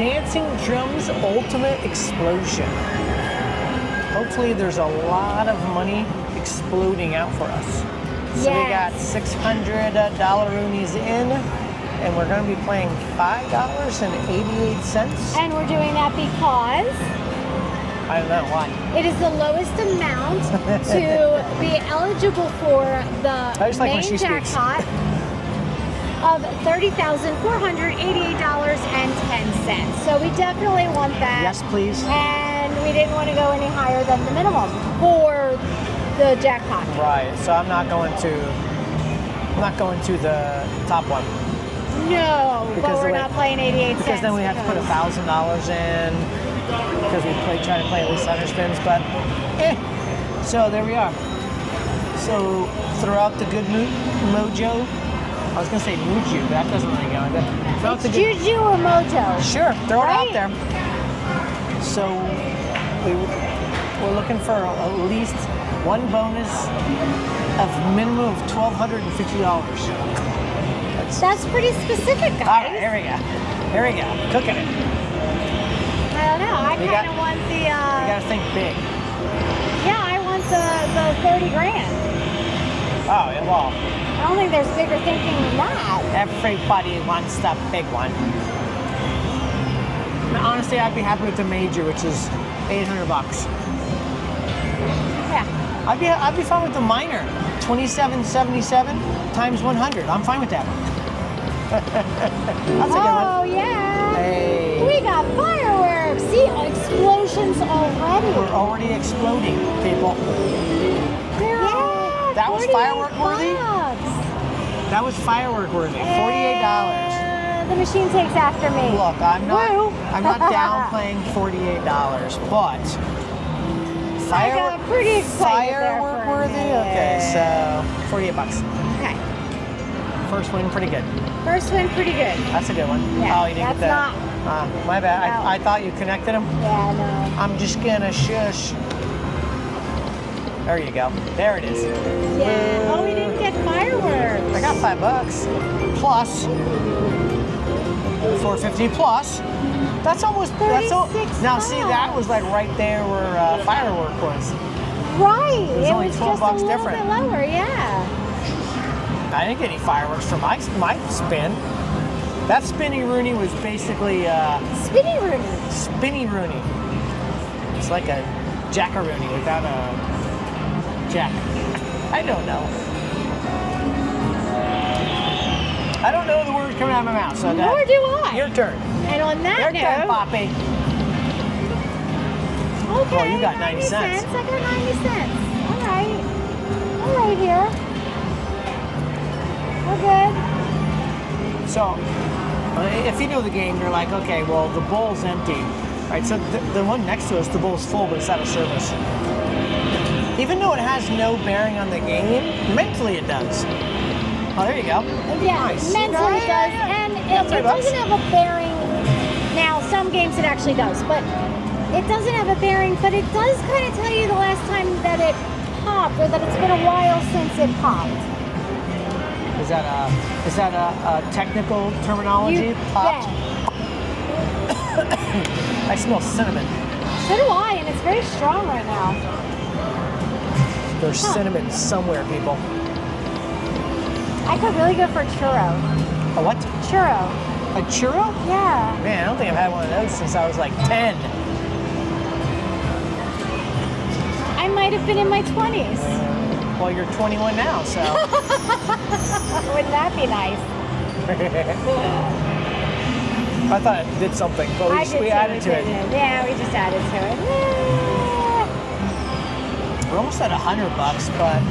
Dancing Drums Ultimate Explosion. Hopefully there's a lot of money exploding out for us. So we got $600 roonies in, and we're going to be playing $5.88. And we're doing that because I don't know why. it is the lowest amount to be eligible for the main jackpot of $30,488.10. So we definitely want that. Yes, please. And we didn't want to go any higher than the minimum for the jackpot. Right. So I'm not going to the top one. No, but we're not playing 88 cents. Because then we have to put $1,000 in because we try to play at least 100 spins. But so there we are. So throughout the good mojo. I was gonna say Muju, but that doesn't really go. It's Juju or Mojo. Sure, throw it out there. So we're looking for at least one bonus of minimum of $1,250. That's pretty specific, guys. All right, here we go. Cooking it. I don't know. I kind of want the. You gotta think big. Yeah, I want the 30 grand. Oh, yeah, well. I don't think there's bigger thinking than that. Everybody wants the big one. Now, honestly, I'd be happy with the major, which is $800. Yeah. I'd be fine with the minor, 2777 times 100. I'm fine with that. That's a good one. Oh yeah. Hey. We got fireworks. See, explosions already. We're already exploding, people. Yeah. That was firework worthy? Bucks. That was firework worthy. $48. The machine takes after me. Look, I'm not downplaying $48, but I got pretty excited firework worthy. Okay, so $48. Okay. First win, pretty good. First win, pretty good. That's a good one. Yeah, Oh, you didn't get that. My bad. No. I thought you connected them. Yeah, no. I'm just gonna shush. There you go. There it is. Yeah. Oh, we didn't get fireworks. I got $5 plus $4.50 plus. That's almost $36. Now see, that was like right there where firework was. Right. It was only just $12 a little different. bit lower. Yeah. I didn't get any fireworks for my spin. That spinny Rooney was basically Spinny Rooney. Spinny Rooney. It's like a Jackaroony without a jack. I don't know. I don't know the words coming out of my mouth. So Nor do I. Your turn. And on that Your note, turn, Poppy. okay, Oh, you got 90 cents. I got 90 cents. All right. All right here. We're good. So, if you know the game, you're like, okay, well, the bowl's empty. Right, so the one next to us, the bowl's full, but it's out of service. Even though it has no bearing on the game, mentally it does. Oh, there you go. Yeah, Nice. mentally it does. And it doesn't have a bearing. Now, some games it actually does, but it doesn't have a bearing, but it does kind of tell you the last time that it popped, or that it's been a while since it popped. Is that a technical terminology? Popped? Yeah. I smell cinnamon. So do I, and it's very strong right now. There's cinnamon somewhere, people. I could really go for a churro. A what? Churro. A churro? Yeah. Man, I don't think I've had one of those since I was like 10. I might have been in my 20s. Well, you're 21 now, so. Wouldn't that be nice? I thought it did something, but we added to it. Yeah, we just added to it. We're almost at $100, but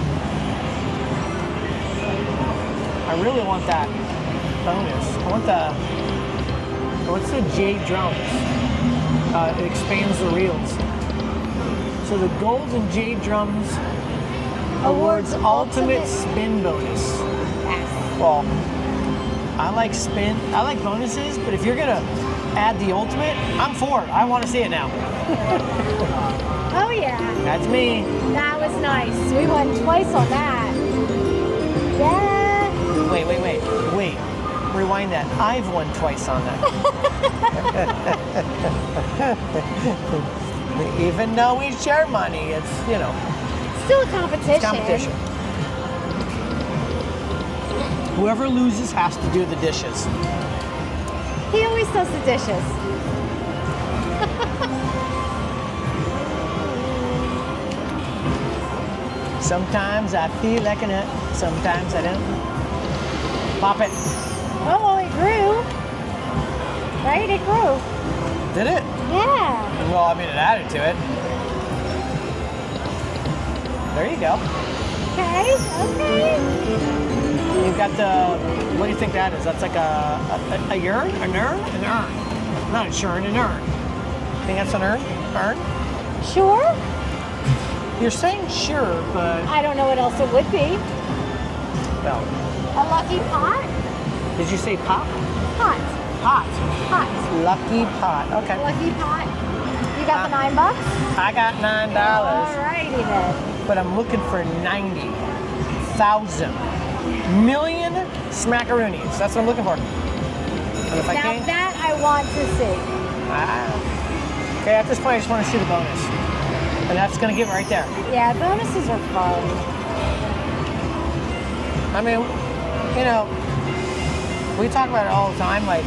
I really want that bonus. I want what's the Jade drums? It expands the reels. So the Golden Jade drums awards ultimate spin bonus. Yes. Well, I like bonuses, but if you're gonna add the ultimate, I'm for it. I want to see it now. Oh yeah. That's me. That was nice. We won twice on that. Yeah. Wait. Rewind that. I've won twice on that. Even though we share money, it's, you know, Still a competition. it's competition. Whoever loses has to do the dishes. He always does the dishes. Sometimes I feel like a nut, sometimes I don't. Pop it. Oh, it grew. Right? It grew. Did it? Yeah. Well, I mean, it added to it. There you go. Okay. Okay. You've got the, what do you think that is? That's like a urn? An urn? An urn. Not a churn, an urn. Think that's an urn? Urn? Sure. You're saying sure, but, I don't know what else it would be. well, A lucky pot? did you say pop? Pot. Pot. Pot. Lucky pot. Okay. Lucky pot. You got the $9? I got $9, Alrighty then. but I'm looking for 90,000 million smackaroonies. That's what I'm looking for. And if I Now can't, that I want to see. okay, at this point, I just want to see the bonus. And that's going to give it right there. Yeah, bonuses are fun. I mean, you know, we talk about it all the time, like,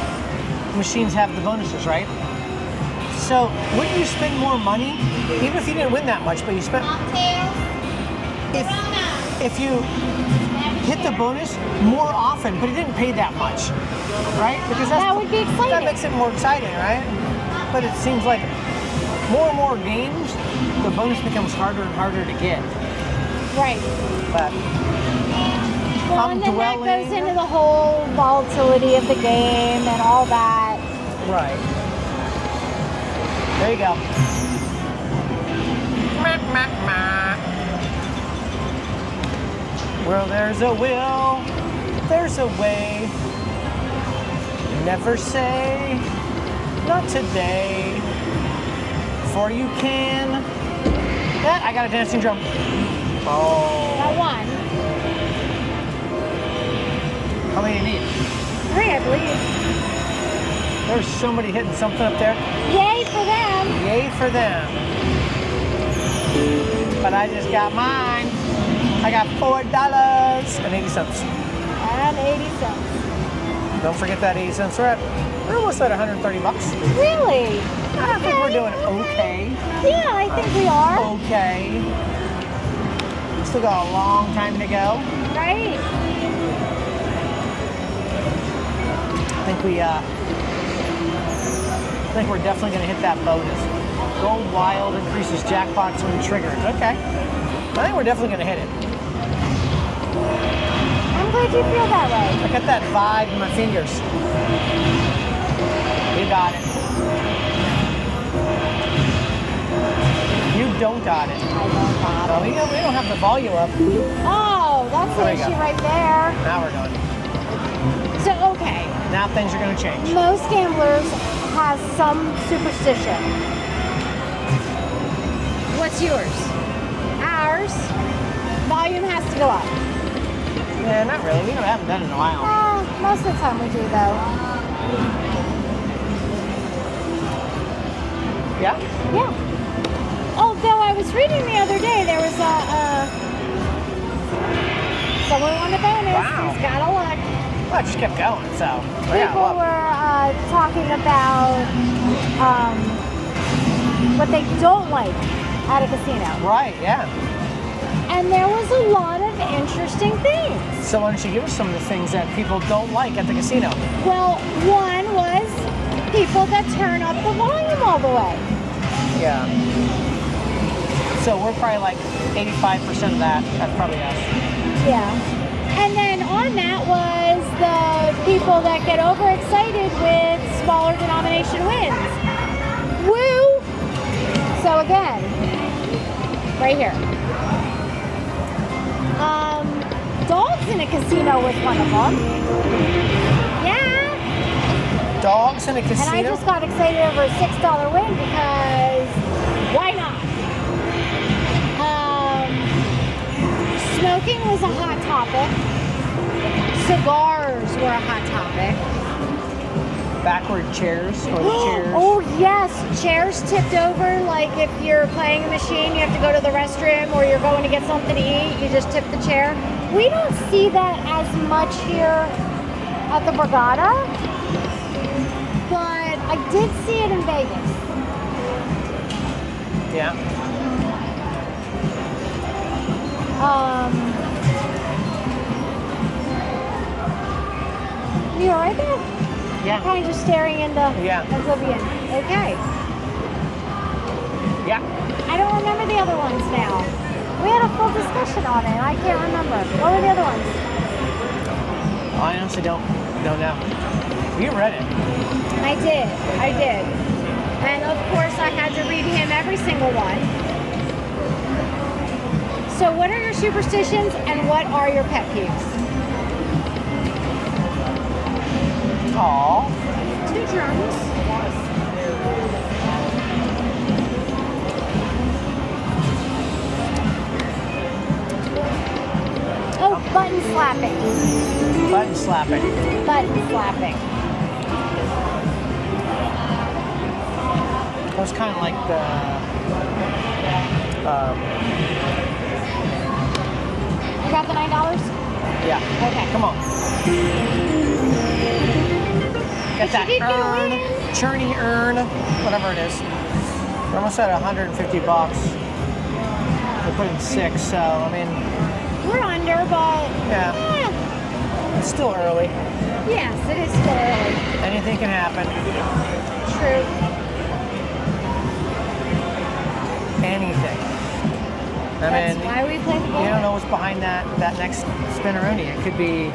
machines have the bonuses, right? So, wouldn't you spend more money, even if you didn't win that much, but you spent, if you hit the bonus more often, but it didn't pay that much, right? Because That would be exciting. That makes it more exciting, right? But it seems like more and more games, the bonus becomes harder and harder to get. Right. But Well, I'm and then that dwelling. goes into the whole volatility of the game and all that. Right. There you go. Meh, meh, meh. Where there's a will, there's a way. Never say, not today. For you can. Yeah, I got a dancing drum. Oh. Got one. How many do you need? 3, I believe. There's somebody hitting something up there. Yay for them. Yay for them. But I just got mine. I got $4.80. And 80 cents. Don't forget that 80 cents. We're almost at 130 bucks. Really? I think we're doing okay. Yeah, I think we are. Okay. Still got a long time to go. Right? I think we're definitely going to hit that bonus. Go wild increases jackpots when triggered. Okay. I think we're definitely going to hit it. I'm glad you feel that way. I got that vibe in my fingers. You got it. You don't got it. I don't got Oh, we don't have the volume up. Oh, that's There the we go. issue right there. Now we're going. So, okay. Now things are going to change. Most gamblers have some superstition. What's yours? Ours, volume has to go up. Yeah, not really. We haven't done it in a while. Most of the time we do, though. Yeah? Yeah. Although I was reading the other day, there was someone won a bonus. Wow. He's got a luck. Well, I just kept going, so. People were talking about what they don't like at a casino. Right, yeah. And there was a lot of interesting things. So why don't you give us some of the things that people don't like at the casino? Well, one was people that turn up the volume all the way. Yeah. So we're probably like 85% of that. That's probably us. Yeah. And then on that was the people that get overexcited with smaller denomination wins. Woo! So again, right here. Dogs in a casino was one of them. Yeah. Dogs in a casino? And I just got excited over a $6 win because why not? Smoking was a hot topic. Cigars were a hot topic. Backward chairs or the chairs? Oh Yes, chairs tipped over. Like if you're playing a machine, you have to go to the restroom or you're going to get something to eat, you just tip the chair. We don't see that as much here at the Borgata, but I did see it in Vegas. Yeah. You all right there? Yeah. Kind of just staring into oblivion. Okay. Yeah. I don't remember the other ones now. We had a full discussion on it. I can't remember. What were the other ones? I honestly don't know. You read it. I did. And of course I had to read him every single one. So what are your superstitions and what are your pet peeves? Aww. 2 drums. Oh, button slapping. Button slapping. Button slapping. That was kind of like the You got the $9? yeah. Okay. Come on. Get that did get a urn, win. churny urn, whatever it is. We're almost at $150. We put in 6, so I mean, We're under, but yeah, it's still early. yes, it is still early. Anything can happen. True. Anything. I That's mean, why we play the you game. don't know what's behind that next spinneroonie. It could be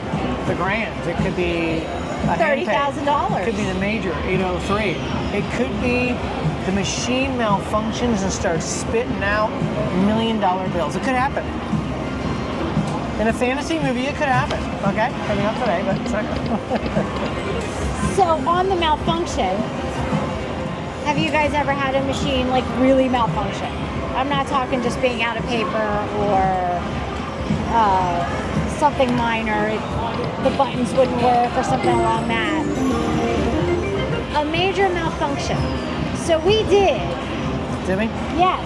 the Grands. It could be a hand pay. $30,000. It could be the major 803. It could be the machine malfunctions and starts spitting out $1 million bills. It could happen. In a fantasy movie, it could happen. Okay, maybe not today, but it's not gonna. So on the malfunction, have you guys ever had a machine like really malfunction? I'm not talking just being out of paper or something minor. The buttons wouldn't work or something along that. A major malfunction. So we did. Did we? Yes.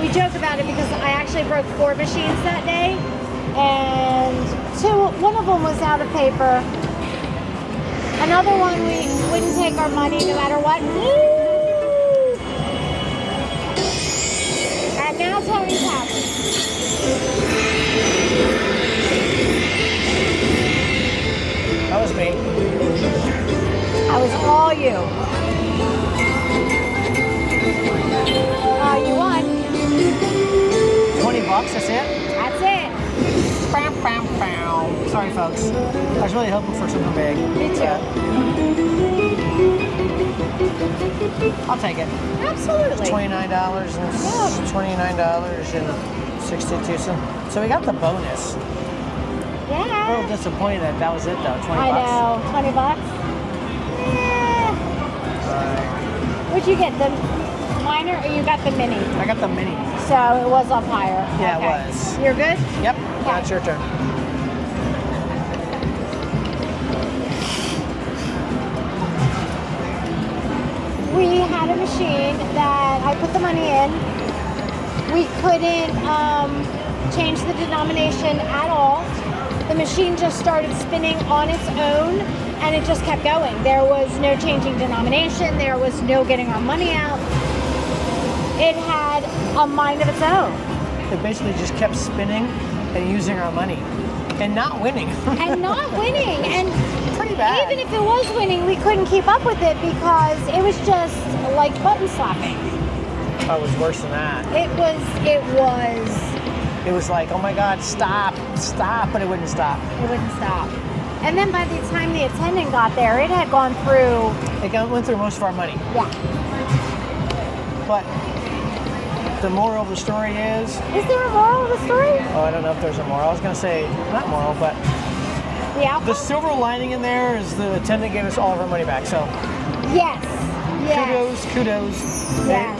We joke about it because I actually broke 4 machines that day, and one of them was out of paper. Another one we wouldn't take our money no matter what. And now Tony's happy. That was me. That was all you. You won. $20, that's it? That's it. Bam, bam, bam. Sorry, folks. I was really hoping for something big. Me too. I'll take it. Absolutely. $29.62. So we got the bonus. A little Yeah. disappointed that was it though. $20. I know. $20. Yeah. What'd you get? The minor or you got the mini? I got the mini. So it was up higher. Yeah, Okay. it was. You're good? Yep. Now it's your turn. We had a machine that I put the money in. We couldn't change the denomination at all. The machine just started spinning on its own and it just kept going. There was no changing denomination. There was no getting our money out. It had a mind of its own. It basically just kept spinning and using our money and not winning. And not winning. And pretty bad. even if it was winning, we couldn't keep up with it because it was just like button slapping. Oh, it was worse than that. It was It was like, oh my God, stop, but it wouldn't stop. It wouldn't stop. And then by the time the attendant got there, it had gone through. Went through most of our money. Yeah. But the moral of the story is... Is there a moral of the story? Oh, I don't know if there's a moral. I was going to say, not moral, but... The outcome? The silver lining in there is the attendant gave us all of our money back, so... Yes. Yes. Kudos. Yes.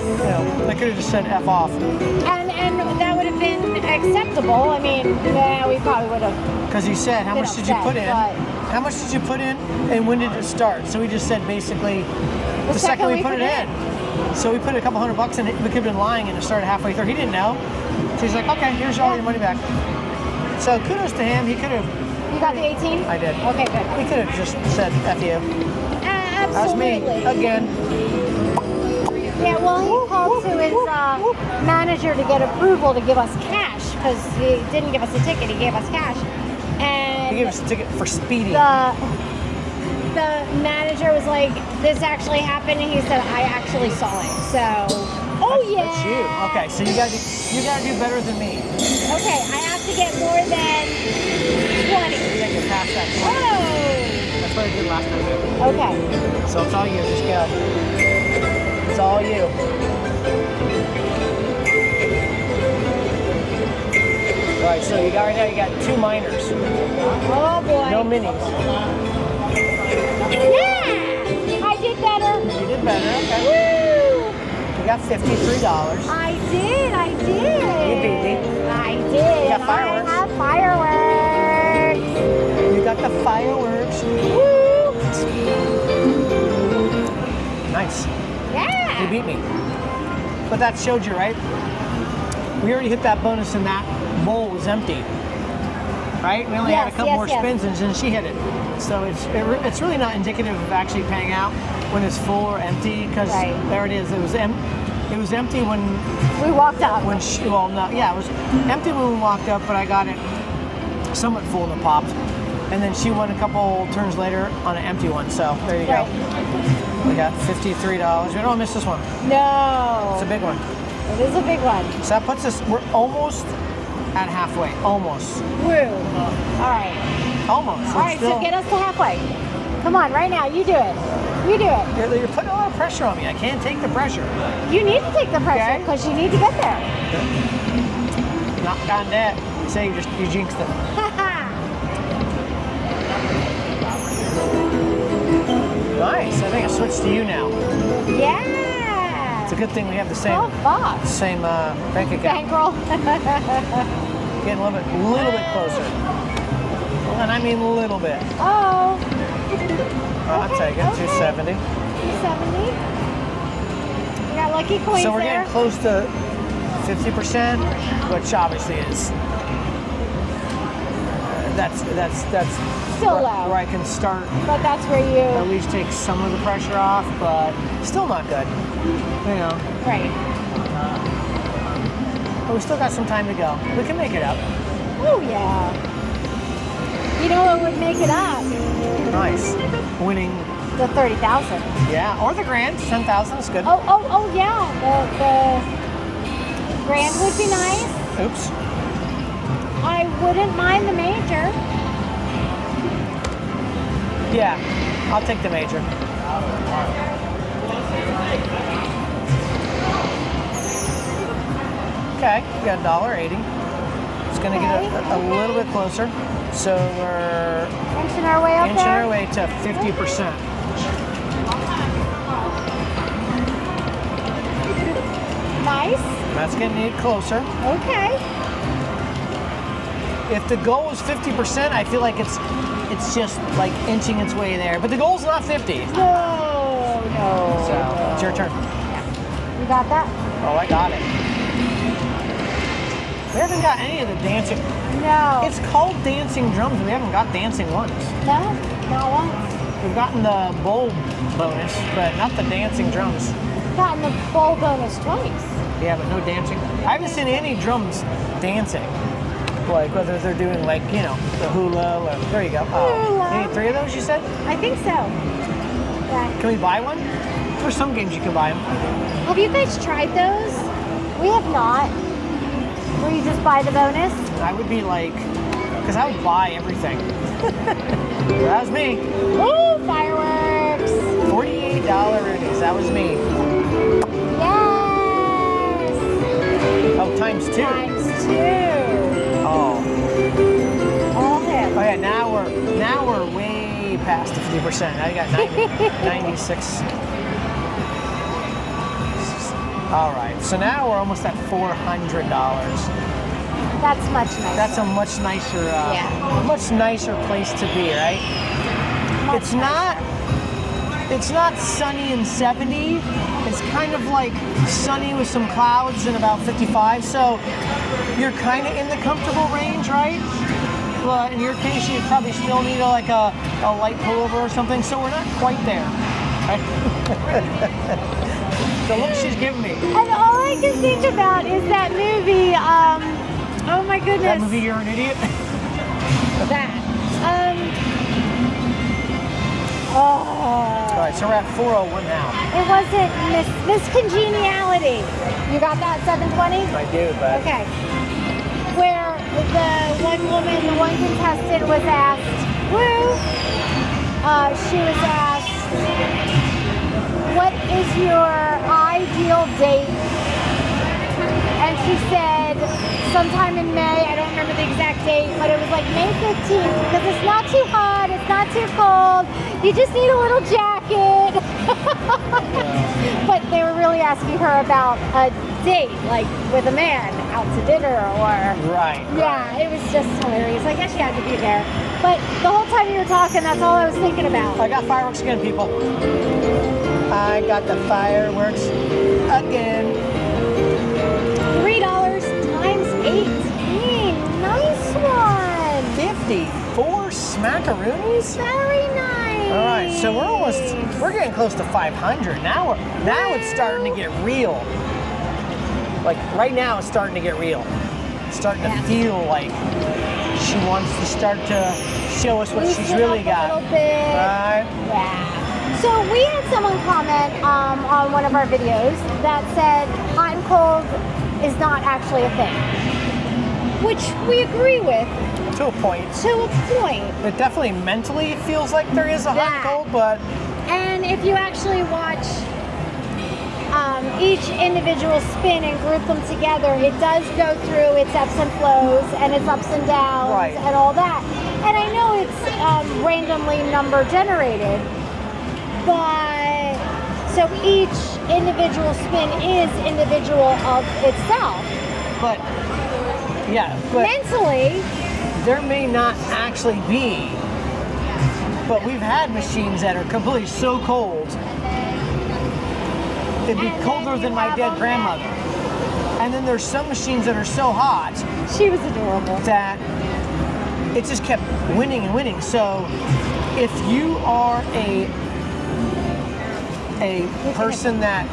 They could have just said F off. And that would have been acceptable. I mean, yeah, we probably would have. Because he said, how much did you put in? But... How much did you put in? And when did it start? So he just said basically, the second we put it in. So we put a couple $100 in it. We could have been lying and it started halfway through. He didn't know. So he's like, okay, here's all your money back. So kudos to him. He could have. You got the 18? I did. Okay, good. We could have just said F you. Absolutely. That was me again. Yeah, well, he called to his manager to get approval to give us cash because he didn't give us a ticket. He gave us cash. And He gave us a ticket for speeding. the manager was like, this actually happened, and he said, I actually saw it. So, That's you. Okay, so you gotta do better than me. Okay, I have to get more than 20. You gotta get past that 20. Whoa! That's what I did last time. Okay. So it's all you. Just go. It's all you. All right, so you got right now. You got 2 minors. Oh boy. No minis. Yeah! I did better. You did better. Okay. Woo! You got $53. I did. You beat me. I did. You got fireworks. I have fireworks. You got the fireworks. Woo! Nice. Yeah. You beat me. But that showed you, right? We already hit that bonus and that bowl was empty. Right? We only had a couple more spins and then she hit it. So it's really not indicative of actually paying out when it's full or empty because there it is. It was empty when we walked up. It was empty when we walked up, but I got it somewhat full and it popped. And then she won a couple turns later on an empty one. So there you go. We got $53. We don't want to miss this one. No. It's a big one. It is a big one. So that puts us, we're almost at halfway. Almost. Woo. All right. Almost. All right, so get us to halfway. Come on, right now. You do it. You do it. You're putting a lot of pressure on me. I can't take the pressure. You need to take the pressure because you need to get there. Knock on that. Say you jinxed it. Nice. I think I switched to you now. Yeah. It's a good thing we have the same bank account. Bankroll. Getting a little bit closer. And I mean a little bit. Oh. I'll take it. 270. 270. We got lucky coins So we're there. getting close to 50%, which obviously is that's still low. where I can start. But that's where you at least take some of the pressure off, but still not good. You know. Right. But we still got some time to go. We can make it up. Oh yeah. You know what would make it up? Nice. Winning the 30,000. Yeah, or the grand, 10,000 is good. Oh yeah. The grand would be nice. Oops. I wouldn't mind the major. Yeah, I'll take the major. Okay, we got $1.80. It's gonna get a little bit closer. So we're inching our way up there? Inching our way to 50%. Nice. That's getting it closer. Okay. If the goal is 50%, I feel like it's just like inching its way there. But the goal's not 50. No. So it's your turn. You got that? Oh, I got it. We haven't got any of the dancing. No. It's called dancing drums. We haven't got dancing ones. No, not once. We've gotten the bowl bonus, but not the dancing drums. Gotten the bowl bonus twice. Yeah, but no dancing. I haven't seen any drums dancing. Like whether they're doing like, you know, the hula or there you go. Hula. Any 3 of those you said? I think so. Yeah. Can we buy one? There's some games you can buy them. Have you guys tried those? We have not. Where you just buy the bonus? I would be like, because I would buy everything. That was me. Ooh, fireworks. $48 Rudies. That was me. Yes. Oh, times 2. Times 2. Oh. All him. Oh yeah, now we're way past the 50%. Now you got 96. All right, so now we're almost at $400. That's much nicer. That's a much nicer, much nicer place to be, right? Much It's not it's not sunny and 70. It's kind of like sunny with some clouds and about 55. So you're kind of in the comfortable range, right? But in your case, you probably still need a light pullover or something. So we're not quite there. Right? The look she's giving me. And all I can think about is that movie, oh my goodness. That movie, You're an Idiot? That. All right, so we're at 401 now. It wasn't Miss Congeniality. You got that, 720? I do, but... Okay. Where the one woman, the one contestant was asked, she was asked, what is your ideal date? And she said sometime in May, I don't remember the exact date, but it was like May 15th because it's not too hot, it's not too cold, you just need a little jacket. But they were really asking her about a date, like with a man, out to dinner or... Right. Yeah, it was just hilarious. I guess you had to be there. But the whole time you were talking, that's all I was thinking about. I got fireworks again, people. I got the fireworks again. $3 times 18. Nice one. 54 smackaroonies? Very nice. All right, so we're getting close to 500. Now it's starting to get real. Like right now it's starting to get real. It's starting to feel like she wants to start to show us what she's really got. A little bit. Right? Yeah. So we had someone comment on one of our videos that said hot and cold is not actually a thing, which we agree with. To a point. To a point. It definitely mentally feels like there is a hot and cold, but... And if you actually watch each individual spin and group them together, it does go through its ebbs and flows and its ups and downs and all that. And I know it's randomly number generated, but so each individual spin is individual of itself. But, yeah. But mentally, there may not actually be, but we've had machines that are completely so cold, it'd be colder than my dead grandmother. And then there's some machines that are so hot. She was adorable. That it just kept winning and winning. So if you are a person that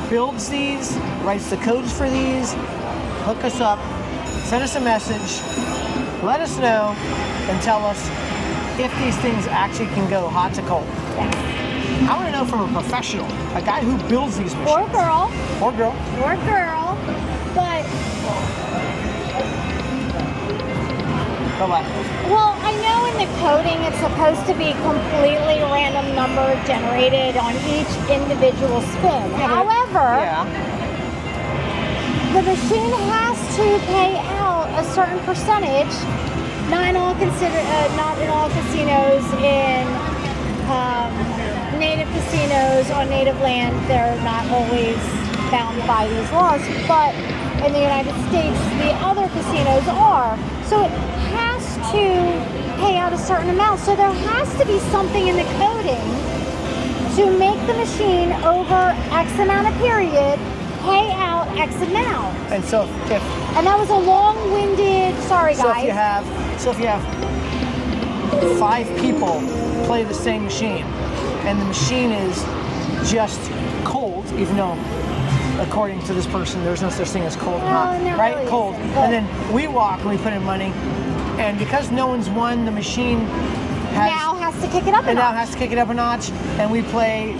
builds these, writes the codes for these, hook us up, send us a message, let us know, and tell us if these things actually can go hot to cold. I want to know from a professional, a guy who builds these machines. Or girl. Or girl. Or girl. But... Well, I know in the coding it's supposed to be completely random number generated on each individual spin. However, the machine has to pay out a certain percentage. Not in all casinos in native casinos on native land, they're not always bound by these laws, but in the United States, the other casinos are. So it has to pay out a certain amount. So there has to be something in the coding to make the machine over X amount of period pay out X amount. And so if and that was a long-winded, sorry guys. So if you have 5 people play the same machine, and the machine is just cold, even though according to this person there's no such thing as cold and hot, right? Really cold. And then we walk and we put in money, and because no one's won, the machine now has to kick it up a notch. Now has to kick it up a notch, and we play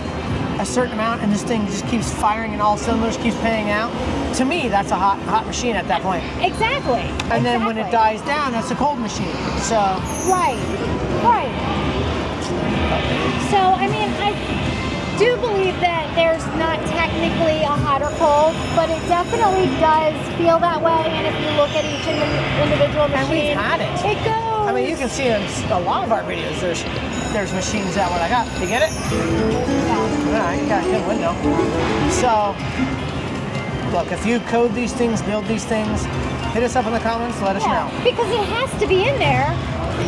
a certain amount, and this thing just keeps firing in all cylinders, keeps paying out. To me, that's a hot machine at that point. Exactly. And then when it dies down, that's a cold machine. So right. So I mean, I do believe that there's not technically a hot or cold, but it definitely does feel that way. And if you look at each individual machine, and we've had it. It goes. I mean, you can see in a lot of our videos, there's machines that one I got. You get it? Yeah, you got a good window. So, look, if you code these things, build these things, hit us up in the comments, let us know. Because it has to be in there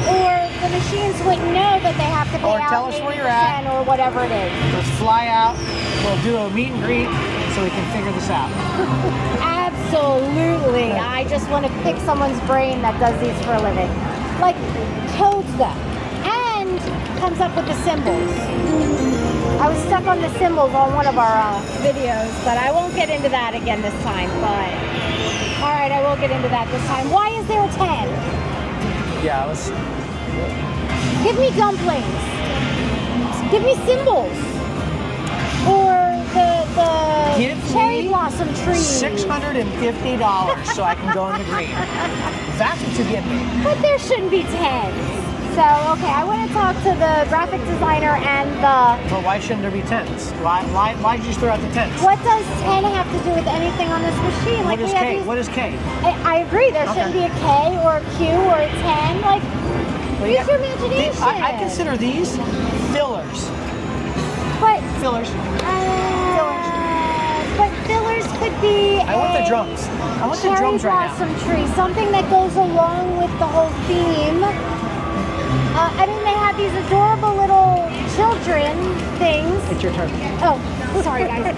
or the machines wouldn't know that they have to pay Or out tell us where you're at. 80% or whatever it is. Let's fly out. We'll do a meet and greet so we can figure this out. Absolutely. I just want to pick someone's brain that does these for a living. Like, codes them. And comes up with the symbols. I was stuck on the symbols on one of our videos, but I won't get into that again this time. But, all right, I will get into that this time. Why is there a 10? Yeah, let's... Give me dumplings. Give me symbols. Or the Give cherry me blossom tree. $650 so I can go in the green. That's what you give me. But there shouldn't be 10s. So, okay, I want to talk to the graphic designer and the... But why shouldn't there be 10s? Why did you just throw out the 10s? What does 10 have to do with anything on this machine? What Like, is we have K? these- What is K? I agree, there Okay. shouldn't be a K or a Q or a 10. Like, Well, use your imagination. I consider these fillers. But, Fillers. but fillers could be I want the a drums. I want the cherry drums right now. blossom tree, something that goes along with the whole theme. I mean, they have these adorable little children things. It's your turn. Oh, sorry guys.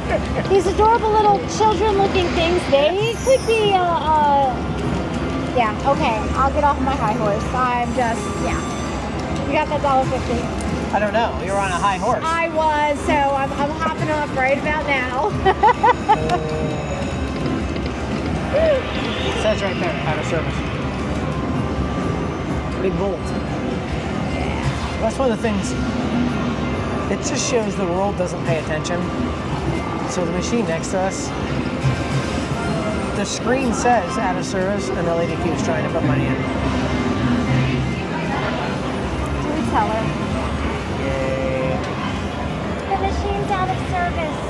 These adorable little children-looking things. They could be yeah. Okay, I'll get off my high horse. I'm just You got that $1.50. I don't know. You're on a high horse. I was, so I'm hopping off right about now. It says right there, out of service. Big bold. That's one of the things. It just shows the world doesn't pay attention. So the machine next to us, the screen says out of service, and the lady keeps trying to put money in. Do we tell her? Yay. The machine's out of service.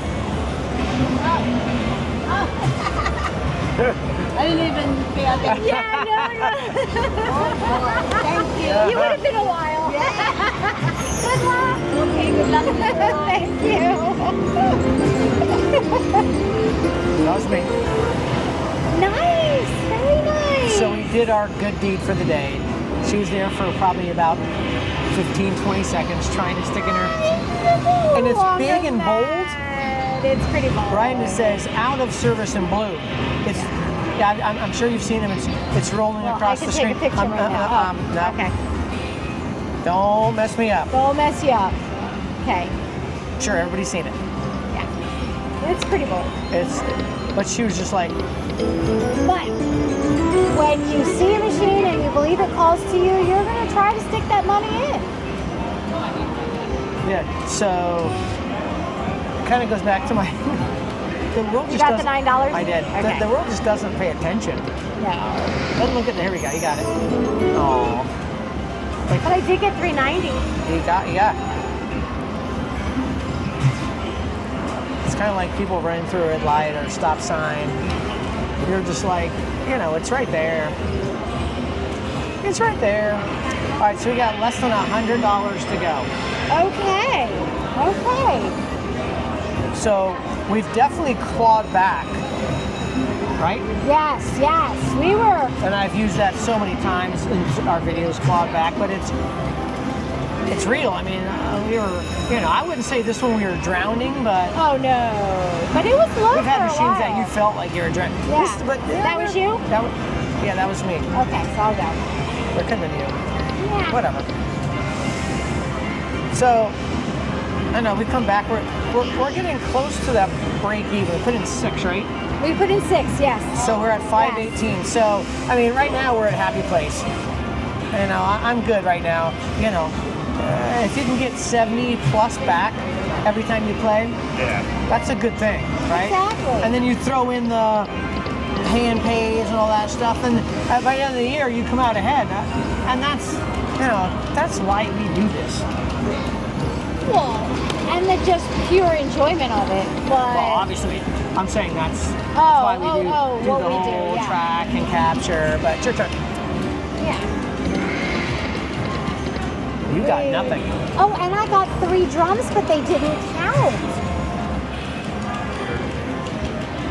I didn't even pay attention. Yeah, no. Thank you. You would have been a while. Good luck. Okay, good luck. Thank you. That was me. Nice. Very nice. So we did our good deed for the day. She was there for probably about 15, 20 seconds trying to stick in her. And it's big and bold. It's pretty bold. Brian just says out of service in blue. It's I'm sure you've seen them. It's rolling Well, across I the can screen. take a picture right now. No. Okay. Don't mess me up. Don't mess you up. Okay. Sure, everybody's seen it. Yeah. It's pretty bold. But she was just like, But when you see a machine and you believe it calls to you, you're going to try to stick that money in. yeah. So it kind of goes back to my. The world You just got the doesn't- $9? I did. Okay. The world just doesn't pay attention. No. Doesn't look at the. Here we go. You got it. Oh. But I did get $3.90. Yeah. It's kind of like people running through a red light or a stop sign. You're just like, it's right there. It's right there. All right, so we got less than $100 to go. Okay. So we've definitely clawed back, right? Yes. We were. And I've used that so many times in our videos, clawed back, but it's real. I mean, we were, I wouldn't say this one we were drowning, but Oh no. But it was low we've had for a machines that while. you felt like you were drowning. Yeah. That was you? That was me. Okay, so I'll go. Or couldn't have you. Yeah. Whatever. So, I know, we come back, we're getting close to that break even. We put in 6, right? We put in 6, yes. So we're at 518. So, I mean, right now we're at a happy place. I'm good right now. If you can get 70 plus back every time you play, that's a good thing, right? Exactly. And then you throw in the hand pays and all that stuff, and by the end of the year you come out ahead. And that's why we do this. Well, and the just pure enjoyment of it. But Well, obviously, I'm saying that's why we do what the we do, whole yeah. track and capture. But it's your turn. yeah. You got nothing. Oh, and I got 3 drums, but they didn't count.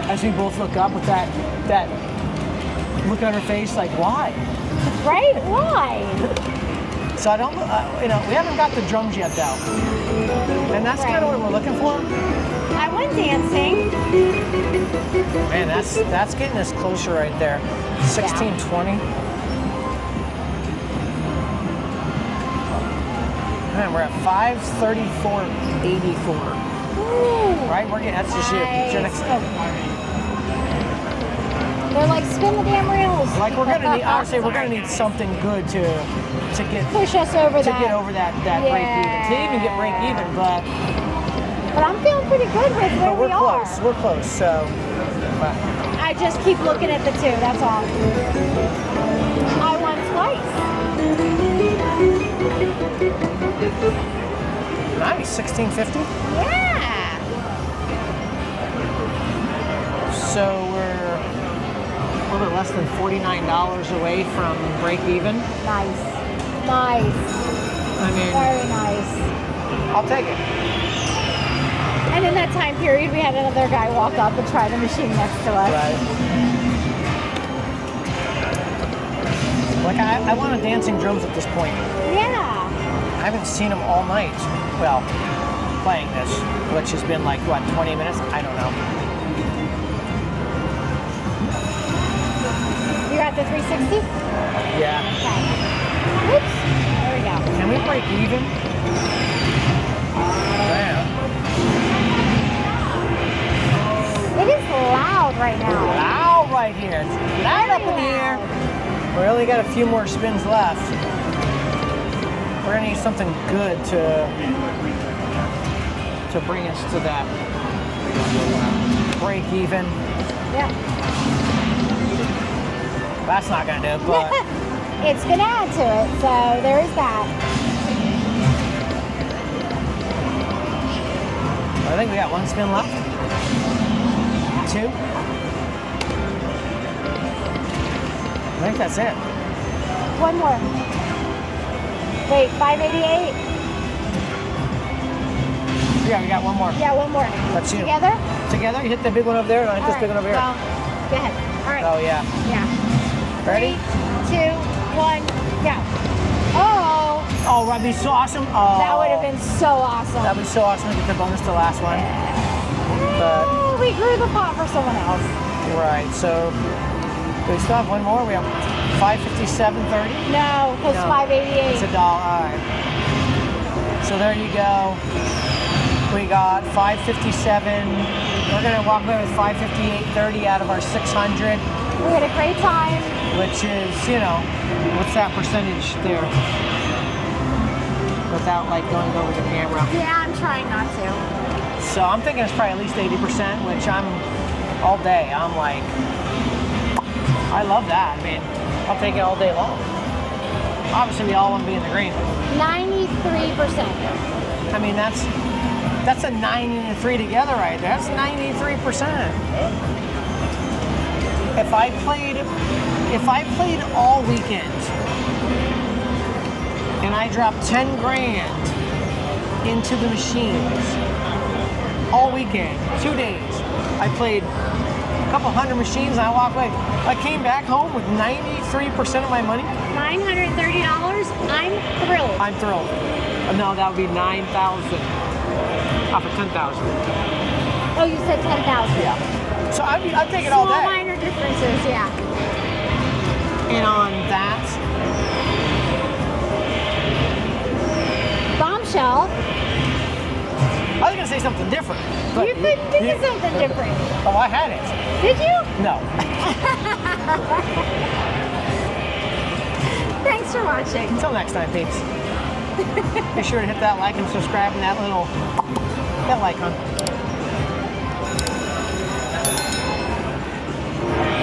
As we both look up with that look on her face, like, why? Right? Why? So I don't, we haven't got the drums yet though. And that's kind of what we're looking for. I went dancing. Man, that's getting us closer right there. 1620. Man, we're at 534.84. Right? We're getting, that's just Nice. your next. They're like, spin the damn reels. Like we're gonna need, I would say we're gonna need something good to get Push us over to that. get over that break even. To even get break even, but I'm feeling pretty good with where we're we close. are. We're close. So I just keep looking at the two, that's all. I won twice. nice, 1650. Yeah. So we're a little bit less than $49 away from break even. Nice. Nice. I mean, Very nice. I'll take it. And in that time period, we had another guy walk up and try the machine next to us. Right. Like I want a dancing drums at this point. Yeah. I haven't seen them all night. Well, playing this, which has been like, what, 20 minutes? I don't know. You got the 360? Yeah. Okay. Oops. There we go. Can we break even? Man. It is loud right now. Loud right here. It's loud up in here. We only got a few more spins left. We're gonna need something good to bring us to that break even. Yeah. That's not gonna do it, but It's going to add to it, so there is that. I think we got one spin left. Two. I think that's it. One more. Wait, 588? Yeah, we got one more. Yeah, one more. Let's see. Together? Together? You hit the big one over there, and I hit this big one over here. Well, go ahead. All right. Oh, yeah. Yeah. Ready? 3, 2, 1, go. Oh, Oh, that'd be so awesome. Oh, that would have been so awesome. That'd be so awesome to get the bonus to the last one. But, Oh, we grew the pot for someone else. right, so we still have one more. We have 557.30. No, because No. 588. It's $1. All right. So there you go. We got 557. We're gonna walk away with 558.30 out of our 600, We had a great time. which is, what's that percentage there? Without like going over the camera. Yeah, I'm trying not to. So I'm thinking it's probably at least 80%, which I'm all day. I'm like, I love that. I mean, I'll take it all day long. Obviously, we all want to be in the green. 93%. I mean, that's a 9 and a 3 together right there. That's 93%. If I played all weekend and I dropped 10 grand into the machines all weekend, 2 days, I played a couple hundred machines and I walked away. I came back home with 93% of my money. $930. I'm thrilled. I'm thrilled. No, that would be 9,000 off of 10,000. Oh, you said 10,000. Yeah. So I'd take it all Small day. minor differences, yeah. And on that, Bombshell. I was gonna say something different. But You couldn't think of something different. Oh, I had it. Did you? No. Thanks for watching. Until next time, peeps. Be sure to hit that like and subscribe and that icon.